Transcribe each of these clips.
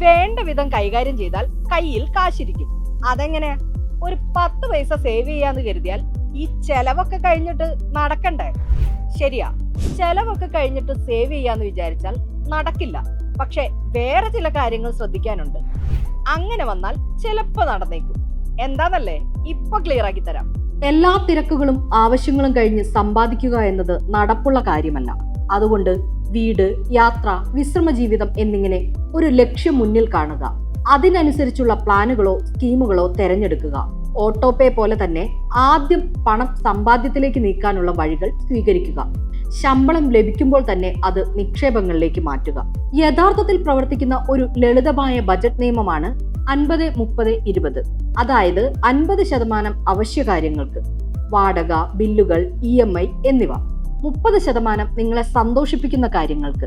വേണ്ട വിധം കൈകാര്യം ചെയ്താൽ കയ്യിൽ കാശിരിക്കും. അതെങ്ങനെയാ? ഒരു 10 പൈസ സേവ് ചെയ്യാന്ന് കരുതിയാൽ ഈ ചെലവൊക്കെ കഴിഞ്ഞിട്ട് നടക്കണ്ടേ? ശരിയാ, ചെലവൊക്കെ കഴിഞ്ഞിട്ട് സേവ് ചെയ്യാന്ന് വിചാരിച്ചാൽ നടക്കില്ല. പക്ഷെ വേറെ ചില കാര്യങ്ങൾ ശ്രദ്ധിക്കാനുണ്ട്. അങ്ങനെ വന്നാൽ ചിലപ്പോ നടന്നേക്കും. എന്താന്നല്ലേ ഇപ്പൊ ക്ലിയർ ആക്കി തരാം. എല്ലാ തിരക്കുകളും ആവശ്യങ്ങളും കഴിഞ്ഞ് സമ്പാദിക്കുക എന്നത് നടപ്പുള്ള കാര്യമല്ല. അതുകൊണ്ട് വീട്, യാത്ര, വിശ്രമ ജീവിതം എന്നിങ്ങനെ ഒരു ലക്ഷ്യം മുന്നിൽ കാണുക. അതിനനുസരിച്ചുള്ള പ്ലാനുകളോ സ്കീമുകളോ തിരഞ്ഞെടുക്കുക. ഓട്ടോ പേ പോലെ തന്നെ ആദ്യം പണം സമ്പാദ്യത്തിലേക്ക് നീക്കാനുള്ള വഴികൾ സ്വീകരിക്കുക. ശമ്പളം ലഭിക്കുമ്പോൾ തന്നെ അത് നിക്ഷേപങ്ങളിലേക്ക് മാറ്റുക. യഥാർത്ഥത്തിൽ പ്രവർത്തിക്കുന്ന ഒരു ലളിതമായ ബജറ്റ് നിയമമാണ് 50-30-20. അതായത് 50% അവശ്യകാര്യങ്ങൾക്ക്, വാടക, ബില്ലുകൾ, EMI എന്നിവ. 30% നിങ്ങളെ സന്തോഷിപ്പിക്കുന്ന കാര്യങ്ങൾക്ക്,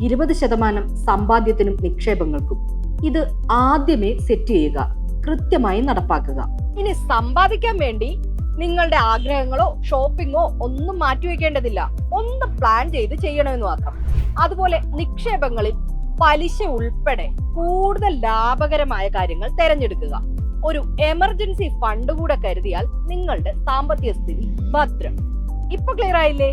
20% സമ്പാദ്യത്തിനും നിക്ഷേപങ്ങൾക്കും. ഇത് ആദ്യമേ സെറ്റ് ചെയ്യുക, കൃത്യമായി നടപ്പാക്കുക. ഇനി സമ്പാദിക്കാൻ വേണ്ടി നിങ്ങളുടെ ആഗ്രഹങ്ങളോ ഷോപ്പിങ്ങോ ഒന്നും മാറ്റിവെക്കേണ്ടതില്ല. ഒന്ന് പ്ലാൻ ചെയ്ത് ചെയ്യണമെന്ന് മാത്രം. അതുപോലെ നിക്ഷേപങ്ങളിൽ പലിശ ഉൾപ്പെടെ കൂടുതൽ ലാഭകരമായ കാര്യങ്ങൾ തിരഞ്ഞെടുക്കുക. ഒരു എമർജൻസി ഫണ്ട് കൂടെ കരുതിയാൽ നിങ്ങളുടെ സാമ്പത്തിക സ്ഥിതി ഭദ്രം. ഇപ്പൊ ക്ലിയർ ആയില്ലേ?